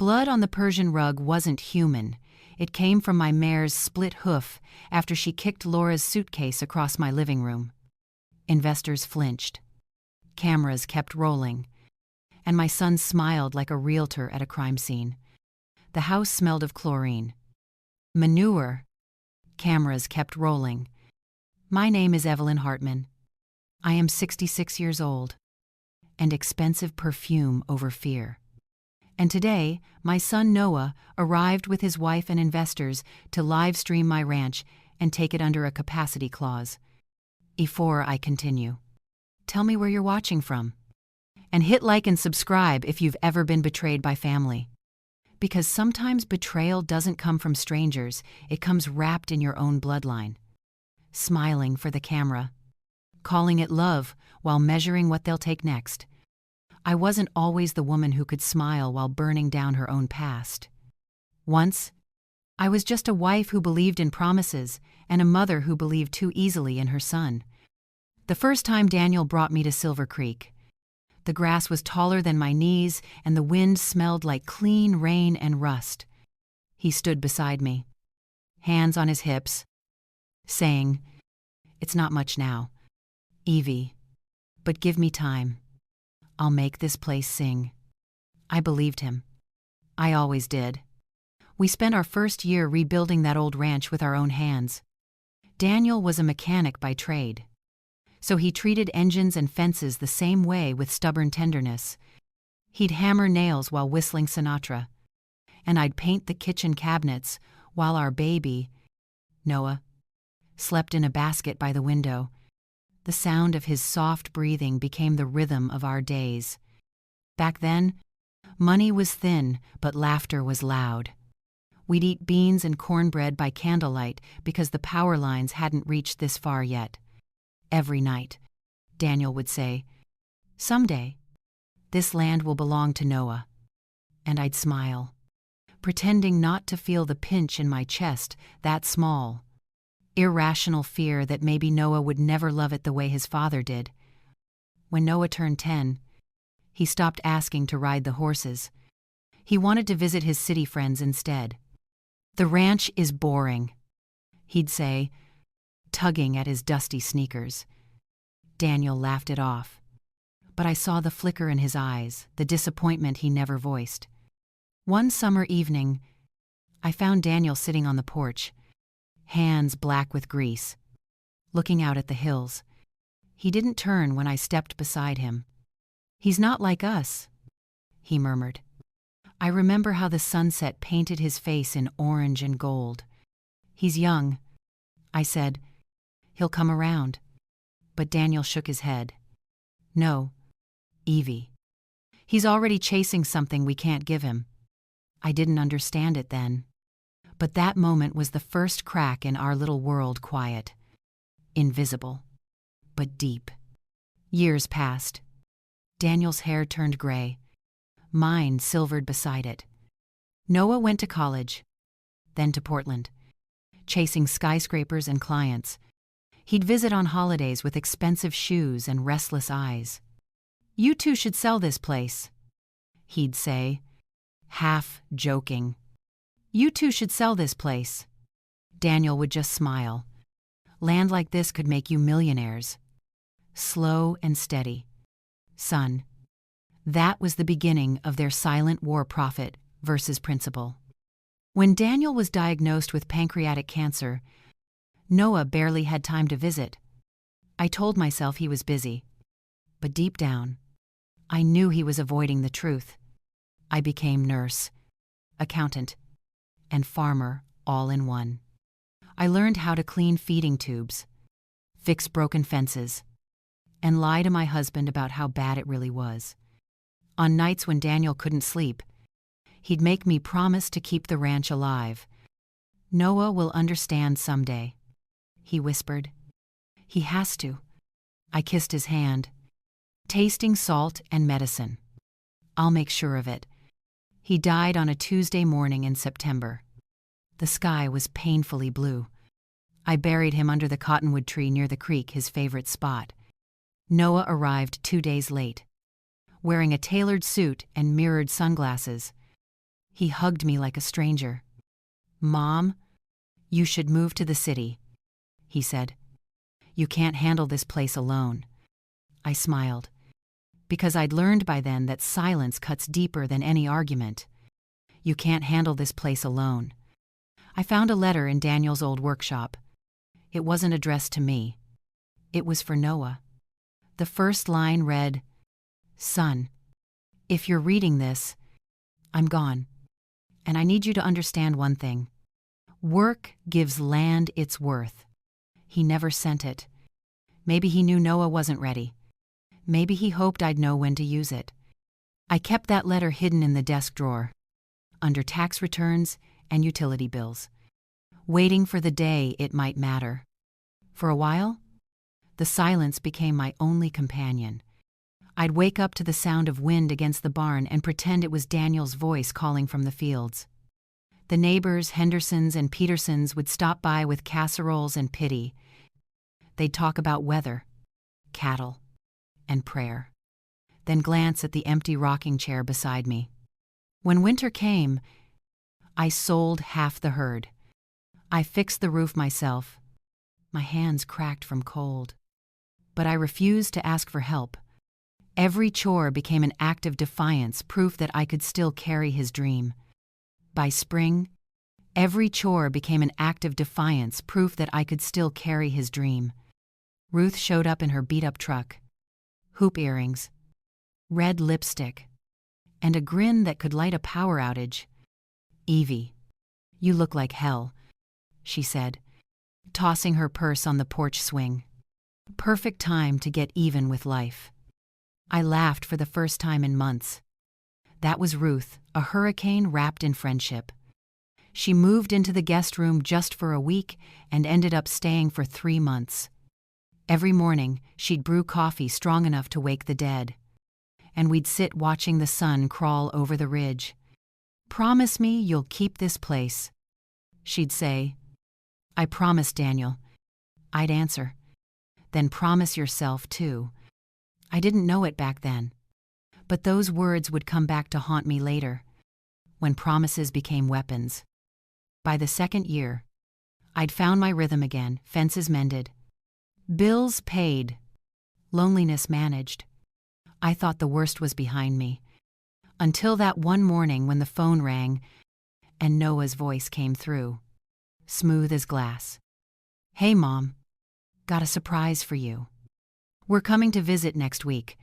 Blood on the Persian rug wasn't human. It came from my mare's split hoof after she kicked Laura's suitcase across my living room. Investors flinched. Cameras kept rolling. And my son smiled like a realtor at a crime scene. The house smelled of chlorine. Manure. Cameras kept rolling. My name is Evelyn Hartman. I am 66 years old. And expensive perfume over fear. And today, my son Noah arrived with his wife and investors to live stream my ranch and take it under a capacity clause. Before I continue, tell me where you're watching from. And hit like and subscribe if you've ever been betrayed by family. Because sometimes betrayal doesn't come from strangers, it comes wrapped in your own bloodline. Smiling for the camera. Calling it love while measuring what they'll take next. I wasn't always the woman who could smile while burning down her own past. Once, I was just a wife who believed in promises and a mother who believed too easily in her son. The first time Daniel brought me to Silver Creek, the grass was taller than my knees and the wind smelled like clean rain and rust. He stood beside me, hands on his hips, saying, "It's not much now, Evie, but give me time. I'll make this place sing." I believed him. I always did. We spent our first year rebuilding that old ranch with our own hands. Daniel was a mechanic by trade. So he treated engines and fences the same way with stubborn tenderness. He'd hammer nails while whistling Sinatra. And I'd paint the kitchen cabinets while our baby, Noah, slept in a basket by the window. The sound of his soft breathing became the rhythm of our days. Back then, money was thin, but laughter was loud. We'd eat beans and cornbread by candlelight because the power lines hadn't reached this far yet. Every night, Daniel would say, "Someday, this land will belong to Noah." And I'd smile, pretending not to feel the pinch in my chest, that small. Irrational fear that maybe Noah would never love it the way his father did. When Noah turned 10, he stopped asking to ride the horses. He wanted to visit his city friends instead. "The ranch is boring," he'd say, tugging at his dusty sneakers. Daniel laughed it off. But I saw the flicker in his eyes, the disappointment he never voiced. One summer evening, I found Daniel sitting on the porch, hands black with grease, looking out at the hills. He didn't turn when I stepped beside him. "He's not like us," he murmured. I remember how the sunset painted his face in orange and gold. "He's young," I said. "He'll come around." But Daniel shook his head. "No, Evie. He's already chasing something we can't give him." I didn't understand it then. But that moment was the first crack in our little world quiet. Invisible, but deep. Years passed. Daniel's hair turned gray. Mine silvered beside it. Noah went to college, then to Portland, chasing skyscrapers and clients. He'd visit on holidays with expensive shoes and restless eyes. "You two should sell this place," he'd say, half joking. "You two should sell this place." Daniel would just smile. "Land like this could make you millionaires." Slow and steady. "Son." That was the beginning of their silent war, profit versus principle. When Daniel was diagnosed with pancreatic cancer, Noah barely had time to visit. I told myself he was busy. But deep down, I knew he was avoiding the truth. I became nurse, accountant, and farmer all in one. I learned how to clean feeding tubes, fix broken fences, and lie to my husband about how bad it really was. On nights when Daniel couldn't sleep, he'd make me promise to keep the ranch alive. "Noah will understand someday," he whispered. "He has to." I kissed his hand, tasting salt and medicine. "I'll make sure of it." He died on a Tuesday morning in September. The sky was painfully blue. I buried him under the cottonwood tree near the creek, his favorite spot. Noah arrived 2 days late, wearing a tailored suit and mirrored sunglasses. He hugged me like a stranger. "Mom, you should move to the city," he said. "You can't handle this place alone." I smiled, because I'd learned by then that silence cuts deeper than any argument. You can't handle this place alone. I found a letter in Daniel's old workshop. It wasn't addressed to me. It was for Noah. The first line read, "Son, if you're reading this, I'm gone. And I need you to understand one thing. Work gives land its worth." He never sent it. Maybe he knew Noah wasn't ready. Maybe he hoped I'd know when to use it. I kept that letter hidden in the desk drawer, under tax returns and utility bills, waiting for the day it might matter. For a while, the silence became my only companion. I'd wake up to the sound of wind against the barn and pretend it was Daniel's voice calling from the fields. The neighbors, Hendersons and Petersons, would stop by with casseroles and pity. They'd talk about weather, cattle, and prayer, then glance at the empty rocking chair beside me. When winter came, I sold half the herd. I fixed the roof myself. My hands cracked from cold. But I refused to ask for help. Every chore became an act of defiance, proof that I could still carry his dream. By spring, every chore became an act of defiance, proof that I could still carry his dream. Ruth showed up in her beat-up truck. Hoop earrings, red lipstick, and a grin that could light a power outage. "Evie, you look like hell," she said, tossing her purse on the porch swing. Perfect time to get even with life. I laughed for the first time in months. That was Ruth, a hurricane wrapped in friendship. She moved into the guest room just for a week and ended up staying for 3 months. Every morning, she'd brew coffee strong enough to wake the dead. And we'd sit watching the sun crawl over the ridge. "Promise me you'll keep this place," she'd say. "I promise, Daniel." I'd answer, "Then promise yourself, too." I didn't know it back then. But those words would come back to haunt me later, when promises became weapons. By the second year, I'd found my rhythm again, fences mended, bills paid, loneliness managed. I thought the worst was behind me, until that one morning when the phone rang and Noah's voice came through, smooth as glass. "Hey, Mom, got a surprise for you. We're coming to visit next week."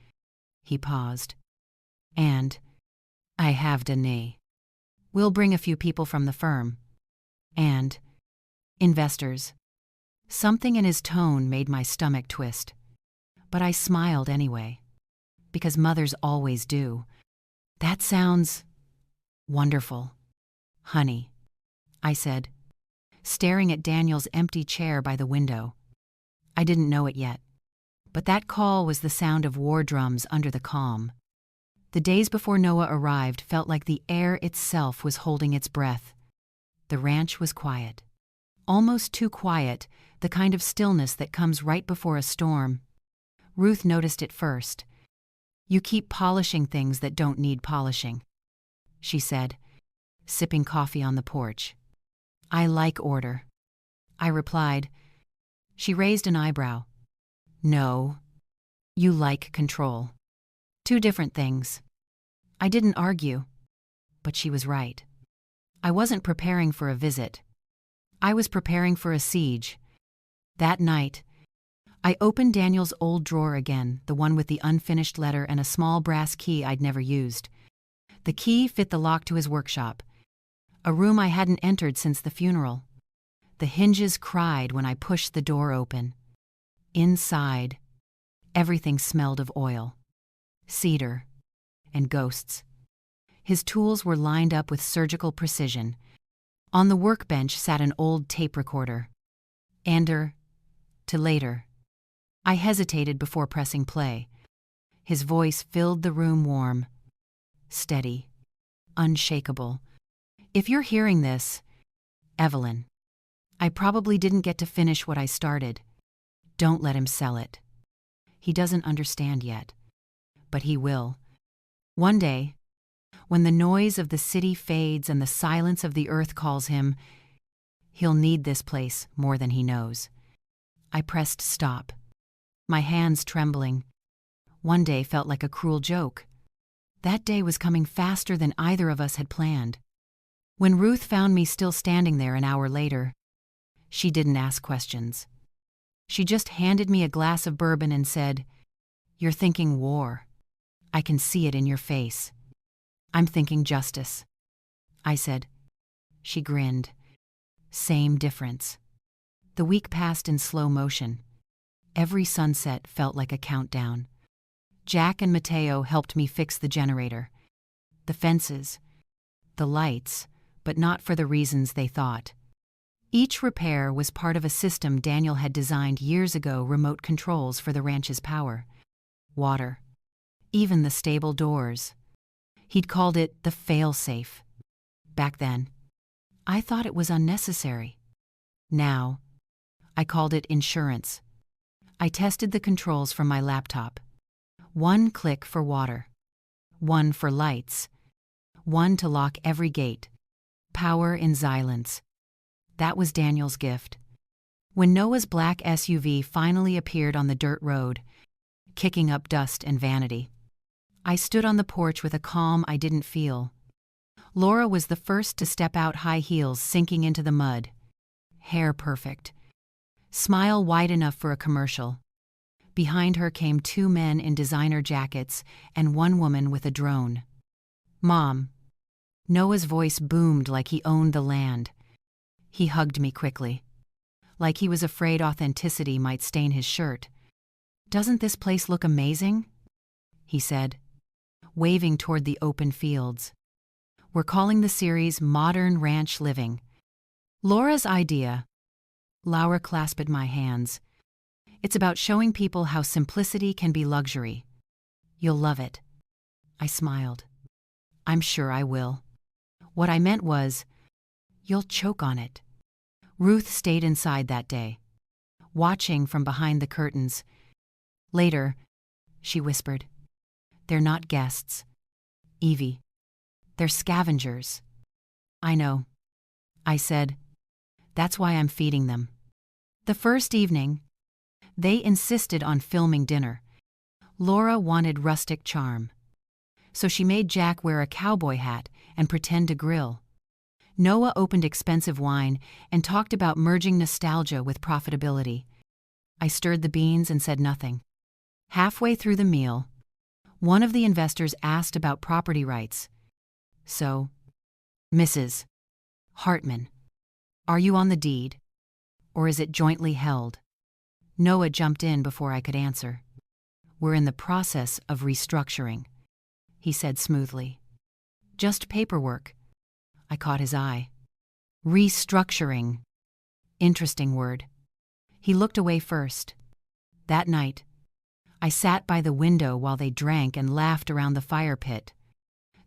He paused. "And I have Danae. We'll bring a few people from the firm. And investors." Something in his tone made my stomach twist. But I smiled anyway, because mothers always do. "That sounds wonderful, honey," I said, staring at Daniel's empty chair by the window. I didn't know it yet, but that call was the sound of war drums under the calm. The days before Noah arrived felt like the air itself was holding its breath. The ranch was quiet. Almost too quiet, the kind of stillness that comes right before a storm. Ruth noticed it first. "You keep polishing things that don't need polishing," she said, sipping coffee on the porch. "I like order," I replied. She raised an eyebrow. "No, you like control. Two different things." I didn't argue, but she was right. I wasn't preparing for a visit. I was preparing for a siege. That night, I opened Daniel's old drawer again, the one with the unfinished letter and a small brass key I'd never used. The key fit the lock to his workshop, a room I hadn't entered since the funeral. The hinges cried when I pushed the door open. Inside, everything smelled of oil, cedar, and ghosts. His tools were lined up with surgical precision. On the workbench sat an old tape recorder. Ander to later. I hesitated before pressing play. His voice filled the room warm, steady, unshakable. "If you're hearing this, Evelyn, I probably didn't get to finish what I started. Don't let him sell it. He doesn't understand yet, but he will. One day, When the noise of the city fades and the silence of the earth calls him, he'll need this place more than he knows. I pressed stop, my hands trembling. One day felt like a cruel joke. That day was coming faster than either of us had planned. When Ruth found me still standing there an hour later, she didn't ask questions. She just handed me a glass of bourbon and said, "You're thinking war. I can see it in your face." "I'm thinking justice," I said. She grinned. Same difference. The week passed in slow motion. Every sunset felt like a countdown. Jack and Mateo helped me fix the generator, the fences, the lights, but not for the reasons they thought. Each repair was part of a system Daniel had designed years ago, remote controls for the ranch's power, water, even the stable doors. He'd called it the fail-safe. Back then, I thought it was unnecessary. Now, I called it insurance. I tested the controls from my laptop. 1 click for water, 1 for lights, 1 to lock every gate. Power in silence. That was Daniel's gift. When Noah's black SUV finally appeared on the dirt road, kicking up dust and vanity, I stood on the porch with a calm I didn't feel. Laura was the first to step out, high heels sinking into the mud. Hair perfect. Smile wide enough for a commercial. Behind her came 2 men in designer jackets and 1 woman with a drone. "Mom." Noah's voice boomed like he owned the land. He hugged me quickly, like he was afraid authenticity might stain his shirt. "Doesn't this place look amazing?" he said, waving toward the open fields. "We're calling the series Modern Ranch Living. Laura's idea." Laura clasped my hands. "It's about showing people how simplicity can be luxury. You'll love it." I smiled. "I'm sure I will." What I meant was, you'll choke on it. Ruth stayed inside that day, watching from behind the curtains. Later, she whispered, "They're not guests, Evie. They're scavengers." "I know," I said. "That's why I'm feeding them." The first evening, they insisted on filming dinner. Laura wanted rustic charm, so she made Jack wear a cowboy hat and pretend to grill. Noah opened expensive wine and talked about merging nostalgia with profitability. I stirred the beans and said nothing. Halfway through the meal, one of the investors asked about property rights. "So, Mrs. Hartman, are you on the deed, or is it jointly held?" Noah jumped in before I could answer. "We're in the process of restructuring," he said smoothly. "Just paperwork." I caught his eye. Restructuring. Interesting word. He looked away first. That night, I sat by the window while they drank and laughed around the fire pit.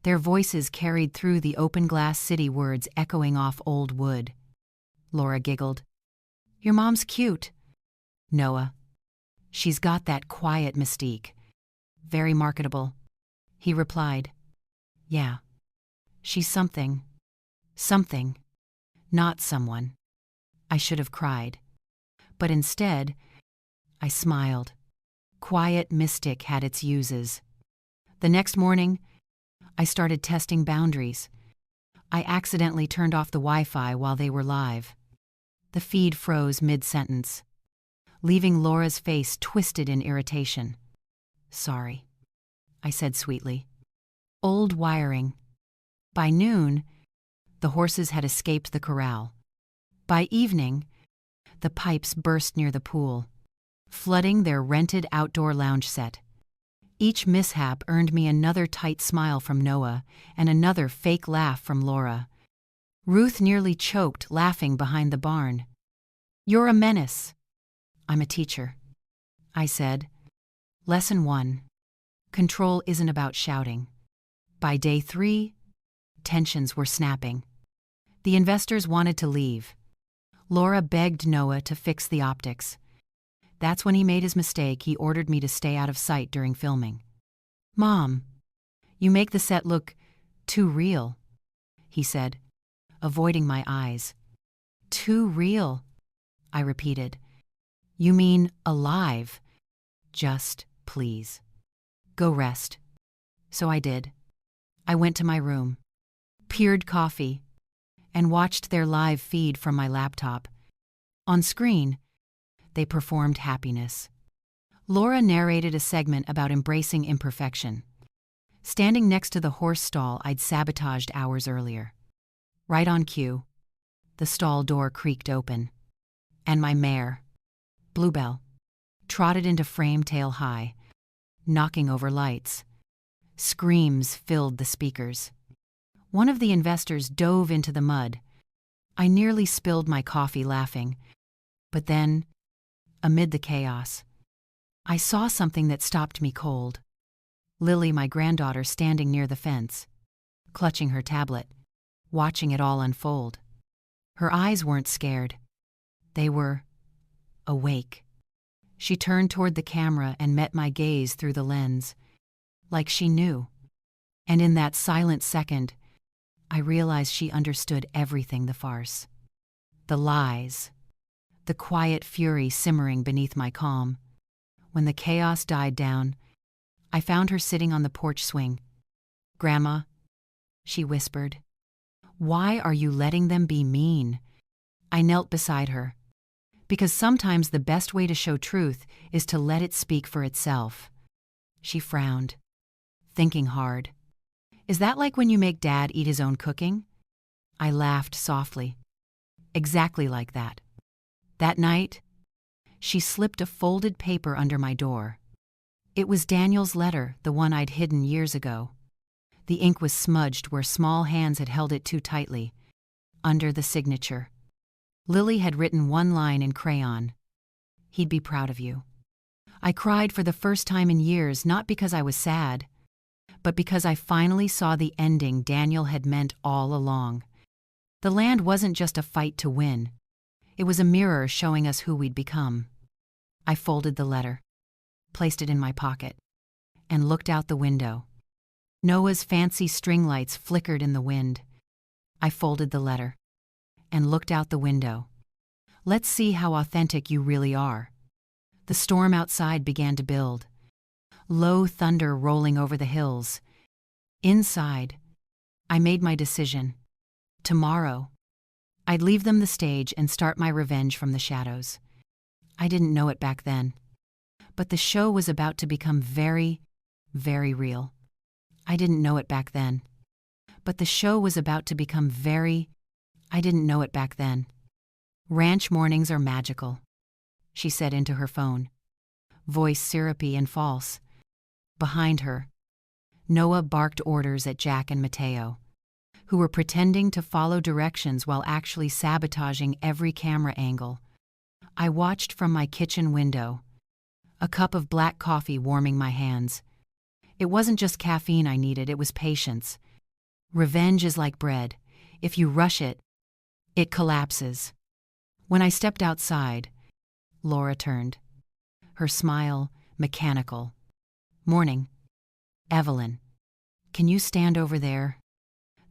Their voices carried through the open glass city, words echoing off old wood. Laura giggled. "Your mom's cute." "Noah. She's got that quiet mystique. Very marketable." He replied, "Yeah. She's something. Something. Not someone." I should have cried. But instead, I smiled. Quiet mystic had its uses. The next morning, I started testing boundaries. I accidentally turned off the Wi-Fi while they were live. The feed froze mid-sentence, leaving Laura's face twisted in irritation. "Sorry," I said sweetly. Old wiring. By noon, the horses had escaped the corral. By evening, the pipes burst near the pool, flooding their rented outdoor lounge set. Each mishap earned me another tight smile from Noah and another fake laugh from Laura. Ruth nearly choked laughing behind the barn. "You're a menace." "I'm a teacher," I said. Lesson 1. Control isn't about shouting. By day 3, tensions were snapping. The investors wanted to leave. Laura begged Noah to fix the optics. That's when he made his mistake. He ordered me to stay out of sight during filming. "Mom, you make the set look Too real, he said, avoiding my eyes. Too real, I repeated. You mean alive? Just, please. Go rest. So I did. I went to my room, peered coffee, and watched their live feed from my laptop. On screen, they performed happiness. Laura narrated a segment about embracing imperfection, standing next to the horse stall I'd sabotaged hours earlier. Right on cue, the stall door creaked open, and my mare, Bluebell, trotted into frame tail high, knocking over lights. Screams filled the speakers. One of the investors dove into the mud. I nearly spilled my coffee laughing, but then, amid the chaos, I saw something that stopped me cold. Lily, my granddaughter, standing near the fence, clutching her tablet, watching it all unfold. Her eyes weren't scared. They were awake. She turned toward the camera and met my gaze through the lens, like she knew. And in that silent second, I realized she understood everything: the farce, the lies, the quiet fury simmering beneath my calm. When the chaos died down, I found her sitting on the porch swing. "Grandma," she whispered, "why are you letting them be mean?" I knelt beside her, because sometimes the best way to show truth is to let it speak for itself. She frowned, thinking hard. "Is that like when you make Dad eat his own cooking?" I laughed softly. "Exactly like that." That night, she slipped a folded paper under my door. It was Daniel's letter, the one I'd hidden years ago. The ink was smudged where small hands had held it too tightly, under the signature. Lily had written one line in crayon: "He'd be proud of you." I cried for the first time in years, not because I was sad, but because I finally saw the ending Daniel had meant all along. The land wasn't just a fight to win. It was a mirror showing us who we'd become. I folded the letter, placed it in my pocket, and looked out the window. Noah's fancy string lights flickered in the wind. I folded the letter and looked out the window. Let's see how authentic you really are. The storm outside began to build, low thunder rolling over the hills. Inside, I made my decision. Tomorrow, I'd leave them the stage and start my revenge from the shadows. I didn't know it back then, but the show was about to become very, very real. I didn't know it back then, but the show was about to become I didn't know it back then. "Ranch mornings are magical," she said into her phone, voice syrupy and false. Behind her, Noah barked orders at Jack and Mateo, who were pretending to follow directions while actually sabotaging every camera angle. I watched from my kitchen window, a cup of black coffee warming my hands. It wasn't just caffeine I needed, it was patience. Revenge is like bread. If you rush it, it collapses. When I stepped outside, Laura turned, her smile mechanical. "Morning. Evelyn, can you stand over there?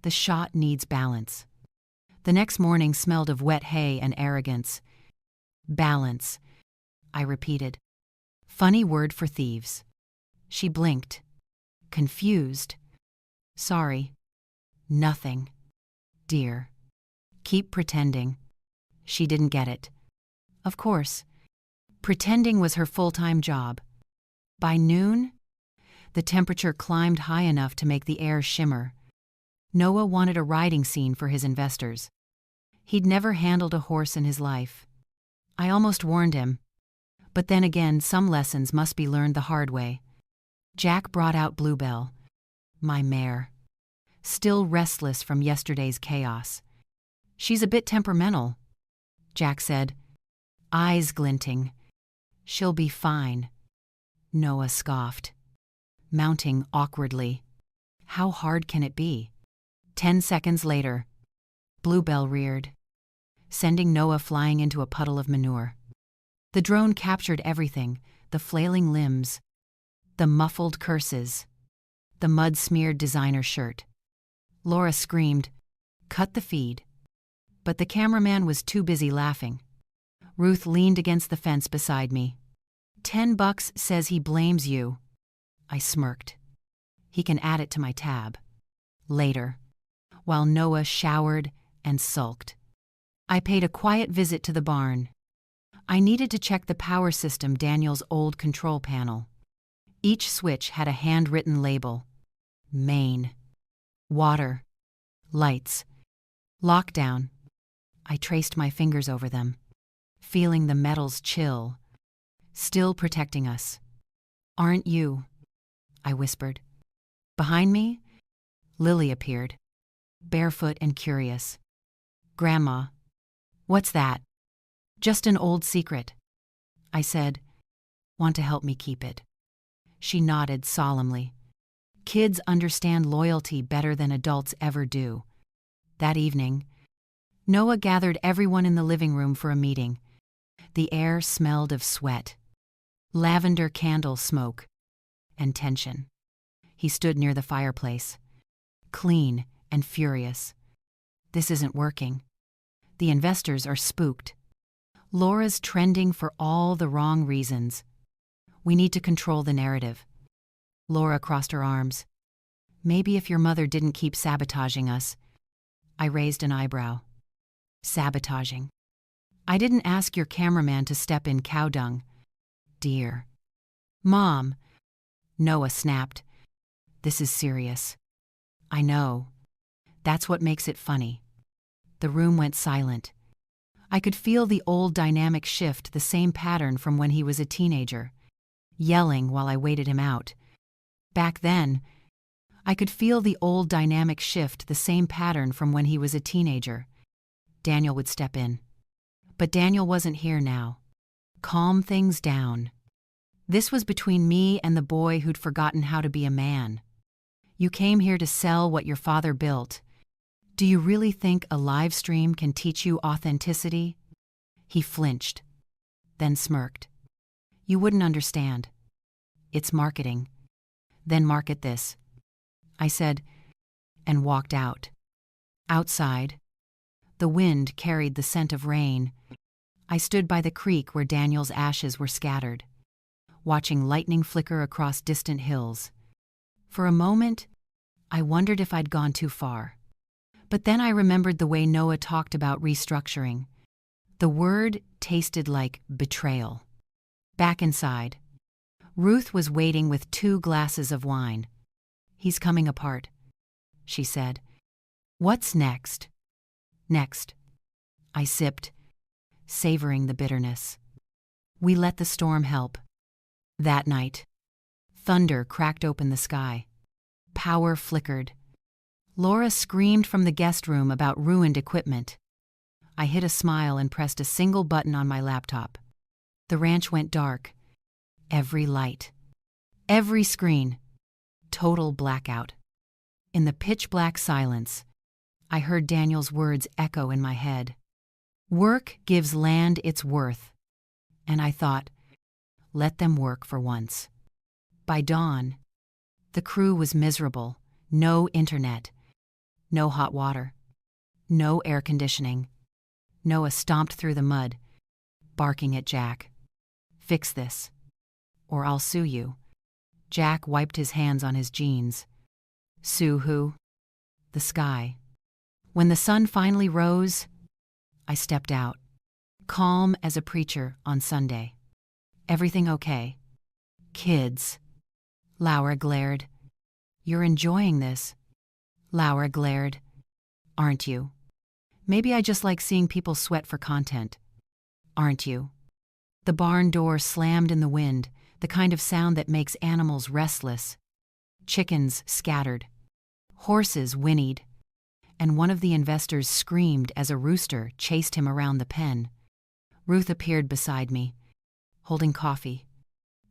The shot needs balance." The next morning smelled of wet hay and arrogance. "Balance," I repeated. "Funny word for thieves." She blinked, confused. "Sorry. Nothing, dear. Keep pretending." She didn't get it. Of course, pretending was her full-time job. By noon, the temperature climbed high enough to make the air shimmer. Noah wanted a riding scene for his investors. He'd never handled a horse in his life. I almost warned him, but then again, some lessons must be learned the hard way. Jack brought out Bluebell, my mare, still restless from yesterday's chaos. "She's a bit temperamental," Jack said, eyes glinting. "She'll be fine," Noah scoffed, mounting awkwardly. How hard can it be? 10 seconds later, Bluebell reared, sending Noah flying into a puddle of manure. The drone captured everything: the flailing limbs, the muffled curses, the mud-smeared designer shirt. Laura screamed, "Cut the feed." But the cameraman was too busy laughing. Ruth leaned against the fence beside me. $10 says he blames you. I smirked. He can add it to my tab. Later, while Noah showered and sulked, I paid a quiet visit to the barn. I needed to check the power system, Daniel's old control panel. Each switch had a handwritten label. Main. Water. Lights. Lockdown. I traced my fingers over them, feeling the metals chill. Still protecting us. "Aren't you?" I whispered. Behind me, Lily appeared, barefoot and curious. "Grandma." "What's that?" "Just an old secret," I said. "Want to help me keep it?" She nodded solemnly. Kids understand loyalty better than adults ever do. That evening, Noah gathered everyone in the living room for a meeting. The air smelled of sweat, lavender candle smoke, and tension. He stood near the fireplace, clean and furious. "This isn't working. The investors are spooked. Laura's trending for all the wrong reasons. We need to control the narrative." Laura crossed her arms. "Maybe if your mother didn't keep sabotaging us." I raised an eyebrow. Sabotaging. "I didn't ask your cameraman to step in cow dung." "Dear." "Mom." Noah snapped. "This is serious." "I know. That's what makes it funny." The room went silent. I could feel the old dynamic shift, the same pattern from when he was a teenager, yelling while I waited him out. Back then, I could feel the old dynamic shift, the same pattern from when he was a teenager. Daniel would step in. But Daniel wasn't here now. Calm things down. This was between me and the boy who'd forgotten how to be a man. "You came here to sell what your father built. Do you really think a live stream can teach you authenticity?" He flinched, then smirked. "You wouldn't understand. It's marketing. Then market this," I said, and walked out. Outside, the wind carried the scent of rain. I stood by the creek where Daniel's ashes were scattered, watching lightning flicker across distant hills. For a moment, I wondered if I'd gone too far. But then I remembered the way Noah talked about restructuring. The word tasted like betrayal. Back inside, Ruth was waiting with 2 glasses of wine. "He's coming apart," she said. "What's next?" "Next." I sipped, savoring the bitterness. We let the storm help. That night, thunder cracked open the sky. Power flickered. Laura screamed from the guest room about ruined equipment. I hid a smile and pressed a single button on my laptop. The ranch went dark. Every light. Every screen. Total blackout. In the pitch-black silence, I heard Daniel's words echo in my head. "Work gives land its worth." And I thought, let them work for once. By dawn, the crew was miserable. No internet. No hot water. No air conditioning. Noah stomped through the mud, barking at Jack. "Fix this, or I'll sue you." Jack wiped his hands on his jeans. "Sue who?" "The sky." When the sun finally rose, I stepped out, calm as a preacher on Sunday. "Everything okay?" "Kids." Laura glared. "You're enjoying this." Laura glared. "Aren't you?" "Maybe I just like seeing people sweat for content." "Aren't you?" The barn door slammed in the wind, the kind of sound that makes animals restless. Chickens scattered. Horses whinnied. And one of the investors screamed as a rooster chased him around the pen. Ruth appeared beside me, holding coffee.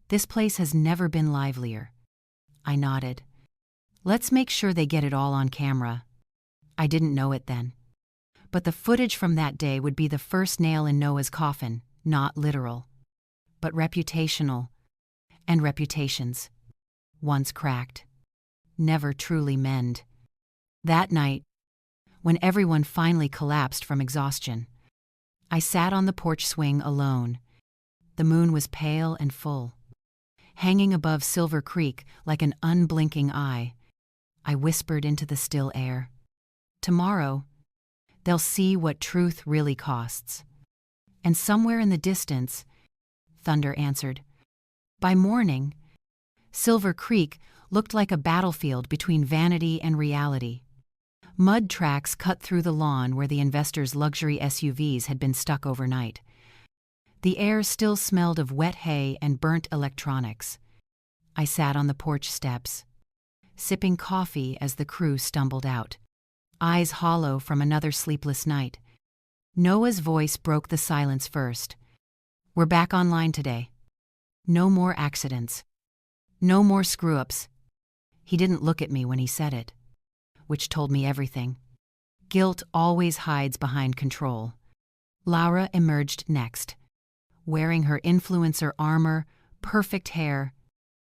"This place has never been livelier." I nodded. "Let's make sure they get it all on camera." I didn't know it then. But the footage from that day would be the first nail in Noah's coffin, not literal, but reputational. And reputations, once cracked, never truly mend. That night, when everyone finally collapsed from exhaustion, I sat on the porch swing alone. The moon was pale and full, hanging above Silver Creek like an unblinking eye. I whispered into the still air, "Tomorrow, they'll see what truth really costs." And somewhere in the distance, thunder answered. By morning, Silver Creek looked like a battlefield between vanity and reality. Mud tracks cut through the lawn where the investors' luxury SUVs had been stuck overnight. The air still smelled of wet hay and burnt electronics. I sat on the porch steps, sipping coffee as the crew stumbled out, eyes hollow from another sleepless night. Noah's voice broke the silence first. "We're back online today. No more accidents. No more screw-ups." He didn't look at me when he said it, which told me everything. Guilt always hides behind control. Laura emerged next, wearing her influencer armor, perfect hair,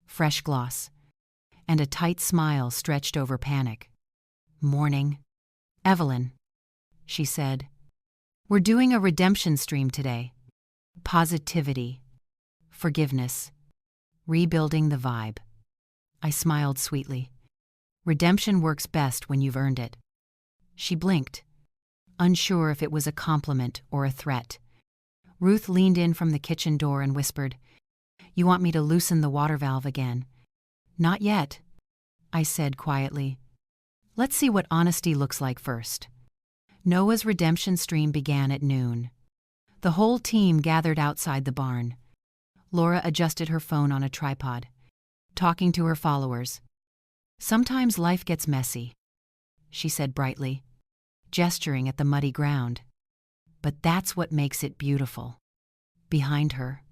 fresh gloss, and a tight smile stretched over panic. "Morning, Evelyn," she said. "We're doing a redemption stream today. Positivity, forgiveness, rebuilding the vibe." I smiled sweetly. Redemption works best when you've earned it. She blinked, unsure if it was a compliment or a threat. Ruth leaned in from the kitchen door and whispered, "You want me to loosen the water valve again?" "Not yet," I said quietly. "Let's see what honesty looks like first." Noah's redemption stream began at noon. The whole team gathered outside the barn. Laura adjusted her phone on a tripod, talking to her followers. "Sometimes life gets messy," she said brightly, gesturing at the muddy ground. "But that's what makes it beautiful." Behind her,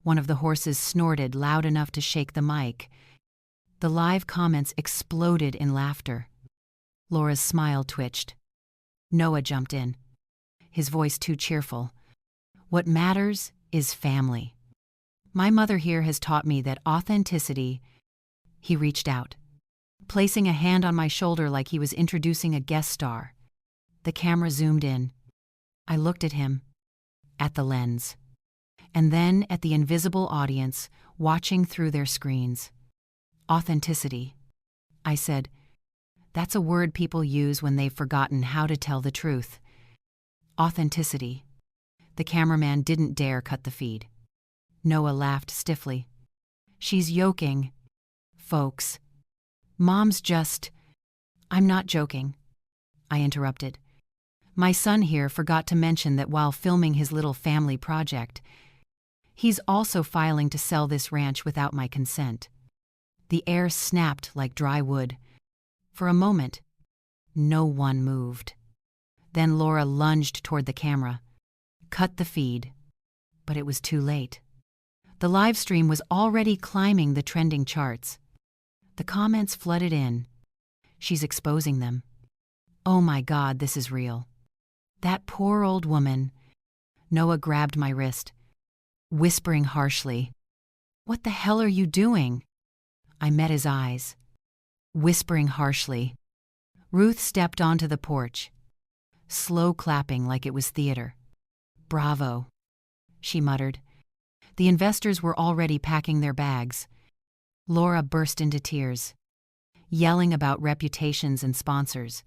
one of the horses snorted loud enough to shake the mic. The live comments exploded in laughter. Laura's smile twitched. Noah jumped in, his voice too cheerful. "What matters is family. My mother here has taught me that authenticity." He reached out, placing a hand on my shoulder like he was introducing a guest star. The camera zoomed in. I looked at him, at the lens, and then at the invisible audience watching through their screens. "Authenticity," I said. "That's a word people use when they've forgotten how to tell the truth." Authenticity. The cameraman didn't dare cut the feed. Noah laughed stiffly. "She's joking, folks. Mom's just—" "I'm not joking," I interrupted. "My son here forgot to mention that while filming his little family project, he's also filing to sell this ranch without my consent." The air snapped like dry wood. For a moment, no one moved. Then Laura lunged toward the camera, cut the feed, but it was too late. The live stream was already climbing the trending charts. The comments flooded in. "She's exposing them. Oh my God, this is real. That poor old woman." Noah grabbed my wrist, whispering harshly, "What the hell are you doing?" I met his eyes, whispering harshly. Ruth stepped onto the porch, slow clapping like it was theater. "Bravo," she muttered. The investors were already packing their bags. Laura burst into tears, yelling about reputations and sponsors.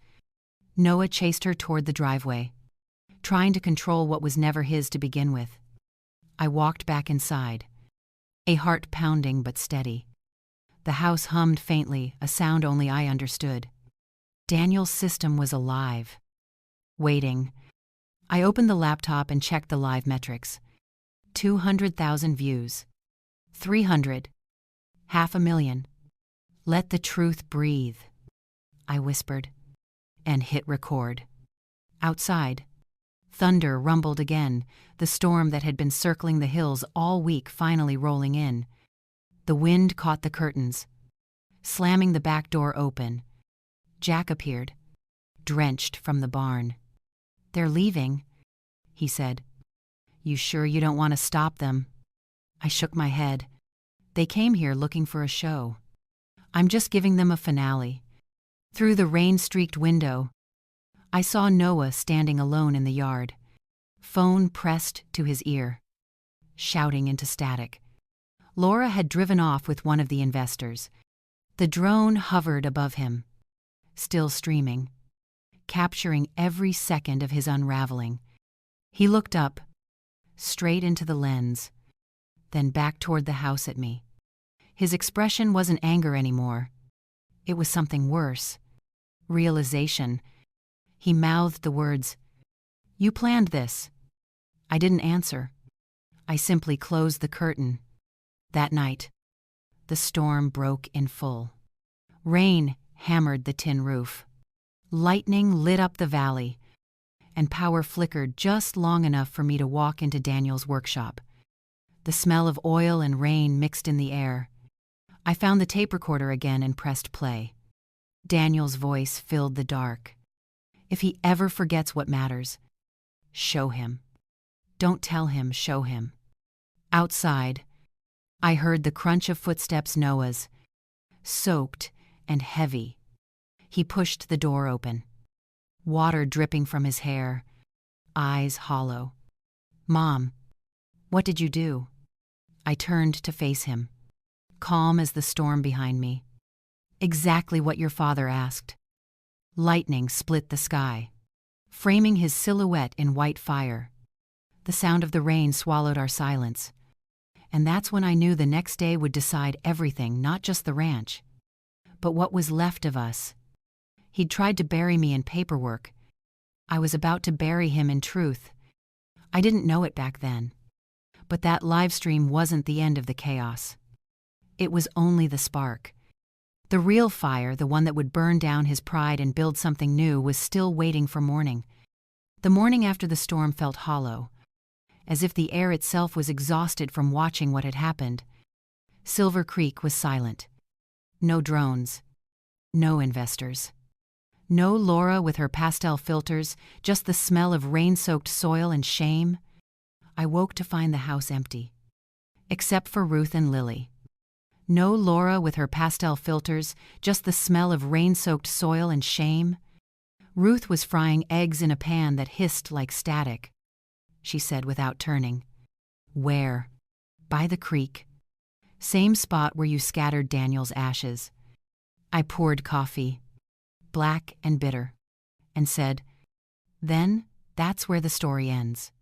Noah chased her toward the driveway, trying to control what was never his to begin with. I walked back inside, a heart pounding but steady. The house hummed faintly, a sound only I understood. Daniel's system was alive, waiting. I opened the laptop and checked the live metrics. 200,000 views. 300. 500,000. "Let the truth breathe," I whispered, and hit record. Outside, thunder rumbled again, the storm that had been circling the hills all week finally rolling in. The wind caught the curtains, slamming the back door open. Jack appeared, drenched from the barn. "They're leaving," he said. "You sure you don't want to stop them?" I shook my head. "They came here looking for a show. I'm just giving them a finale. Through the rain-streaked window, I saw Noah standing alone in the yard, phone pressed to his ear, shouting into static. Laura had driven off with one of the investors. The drone hovered above him, still streaming, capturing every second of his unraveling. He looked up, straight into the lens, then back toward the house at me. His expression wasn't anger anymore. It was something worse. Realization. He mouthed the words, "You planned this." I didn't answer. I simply closed the curtain. That night, the storm broke in full. Rain hammered the tin roof. Lightning lit up the valley, and power flickered just long enough for me to walk into Daniel's workshop. The smell of oil and rain mixed in the air. I found the tape recorder again and pressed play. Daniel's voice filled the dark. If he ever forgets what matters, show him. Don't tell him, show him. Outside, I heard the crunch of footsteps Noah's, soaked and heavy. He pushed the door open, water dripping from his hair, eyes hollow. "Mom, what did you do?" I turned to face him, calm as the storm behind me. "Exactly what your father asked." Lightning split the sky, framing his silhouette in white fire. The sound of the rain swallowed our silence. And that's when I knew the next day would decide everything, not just the ranch, but what was left of us. He'd tried to bury me in paperwork. I was about to bury him in truth. I didn't know it back then. But that live stream wasn't the end of the chaos. It was only the spark. The real fire, the one that would burn down his pride and build something new, was still waiting for morning. The morning after the storm felt hollow, as if the air itself was exhausted from watching what had happened. Silver Creek was silent. No drones. No investors. No Laura with her pastel filters, just the smell of rain-soaked soil and shame. I woke to find the house empty. Except for Ruth and Lily. No Laura with her pastel filters, just the smell of rain-soaked soil and shame. Ruth was frying eggs in a pan that hissed like static. She said without turning. "Where?" "By the creek. Same spot where you scattered Daniel's ashes." I poured coffee, black and bitter, and said, "Then that's where the story ends."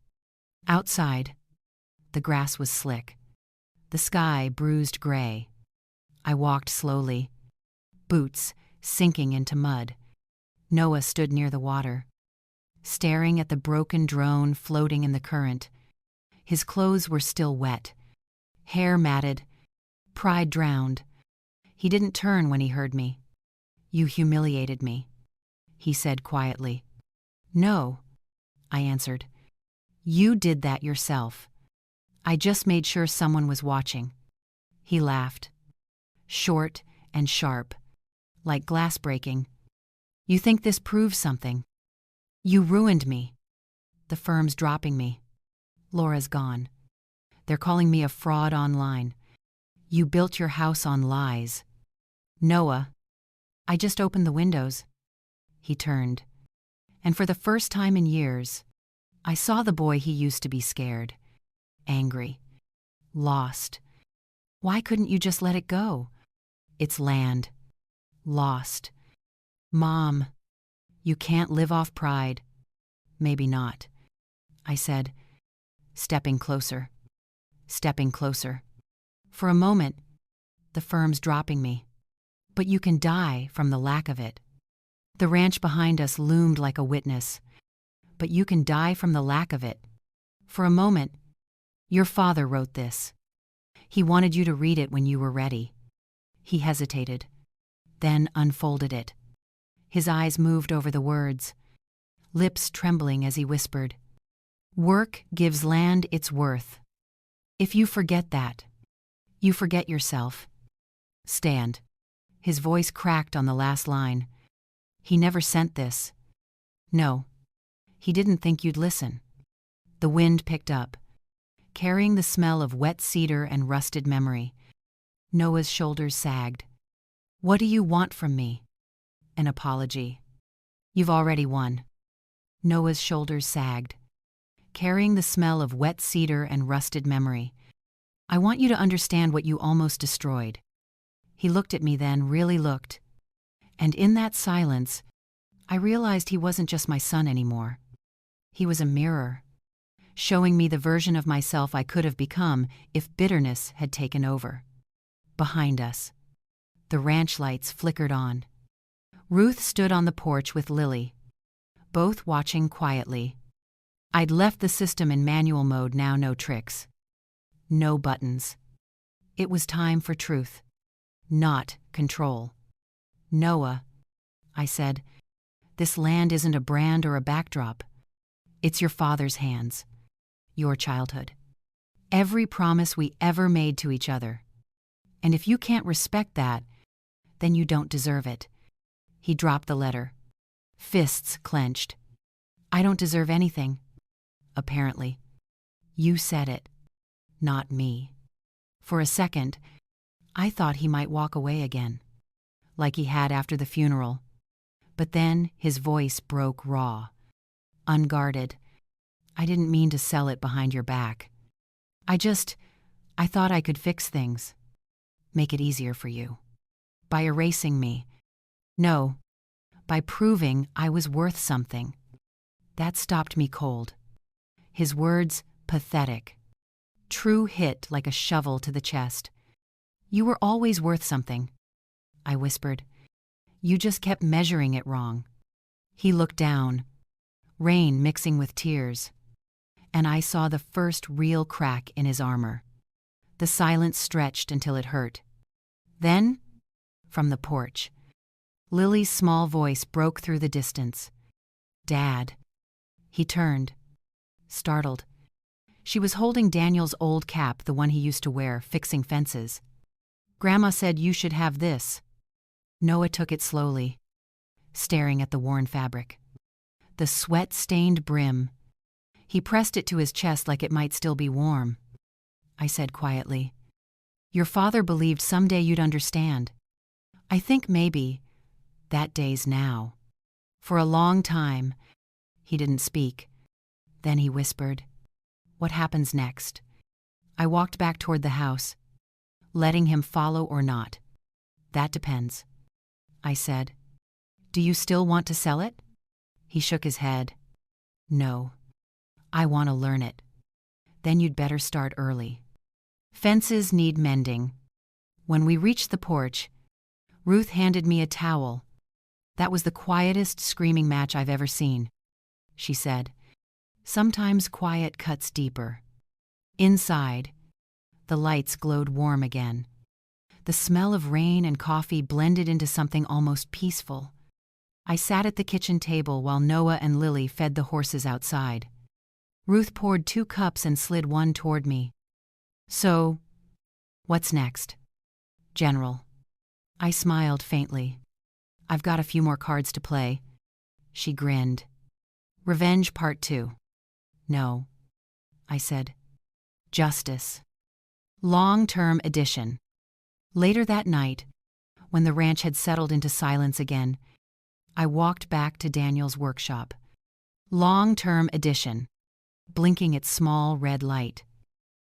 Outside, the grass was slick, the sky bruised gray. I walked slowly, boots sinking into mud. Noah stood near the water, staring at the broken drone floating in the current. His clothes were still wet, hair matted, pride drowned. He didn't turn when he heard me. "You humiliated me," he said quietly. "No," I answered. "You did that yourself. I just made sure someone was watching." He laughed, short and sharp, like glass breaking. "You think this proves something? You ruined me. The firm's dropping me. Laura's gone. They're calling me a fraud online. You built your house on lies. Noah, I just opened the windows." He turned, and for the first time in years, I saw the boy he used to be, scared, angry, lost. Why couldn't you just let it go? It's land. Lost. "Mom, you can't live off pride." "Maybe not," I said, stepping closer, stepping closer. "For a moment, the firm's dropping me. But you can die from the lack of it." The ranch behind us loomed like a witness. "But you can die from the lack of it. For a moment, your father wrote this. He wanted you to read it when you were ready." He hesitated, then unfolded it. His eyes moved over the words, lips trembling as he whispered, "Work gives land its worth. If you forget that, you forget yourself. Stand." His voice cracked on the last line. "He never sent this." "No, he didn't think you'd listen." The wind picked up, carrying the smell of wet cedar and rusted memory. Noah's shoulders sagged. "What do you want from me?" An apology. You've already won. Noah's shoulders sagged, carrying the smell of wet cedar and rusted memory. I want you to understand what you almost destroyed. He looked at me then, really looked. And in that silence, I realized he wasn't just my son anymore. He was a mirror, showing me the version of myself I could have become if bitterness had taken over. Behind us, the ranch lights flickered on. Ruth stood on the porch with Lily, both watching quietly. I'd left the system in manual mode now, no tricks. No buttons. It was time for truth, not control. Noah, I said, this land isn't a brand or a backdrop. It's your father's hands, your childhood. Every promise we ever made to each other. And if you can't respect that, then you don't deserve it. He dropped the letter, fists clenched. I don't deserve anything. Apparently. You said it, not me. For a second, I thought he might walk away again, like he had after the funeral. But then his voice broke raw, unguarded. I didn't mean to sell it behind your back. I thought I could fix things, make it easier for you. By erasing me. No, by proving I was worth something. That stopped me cold. His words, pathetic. True hit like a shovel to the chest. You were always worth something, I whispered. You just kept measuring it wrong. He looked down, rain mixing with tears, and I saw the first real crack in his armor. The silence stretched until it hurt. Then, from the porch, Lily's small voice broke through the distance. Dad. He turned, startled. She was holding Daniel's old cap, the one he used to wear, fixing fences. Grandma said you should have this. Noah took it slowly, staring at the worn fabric. The sweat-stained brim. He pressed it to his chest like it might still be warm. I said quietly, your father believed someday you'd understand. I think maybe that day's now. For a long time, he didn't speak. Then he whispered, what happens next? I walked back toward the house, letting him follow or not. That depends, I said. Do you still want to sell it? He shook his head. No, I want to learn it. Then you'd better start early. Fences need mending. When we reached the porch, Ruth handed me a towel. That was the quietest screaming match I've ever seen, she said. Sometimes quiet cuts deeper. Inside, the lights glowed warm again. The smell of rain and coffee blended into something almost peaceful. I sat at the kitchen table while Noah and Lily fed the horses outside. Ruth poured 2 cups and slid one toward me. So, what's next? General. I smiled faintly. I've got a few more cards to play. She grinned. Revenge Part 2. No, I said. Justice. Long-term edition. Later that night, when the ranch had settled into silence again, I walked back to Daniel's workshop. Long-term edition, blinking its small red light.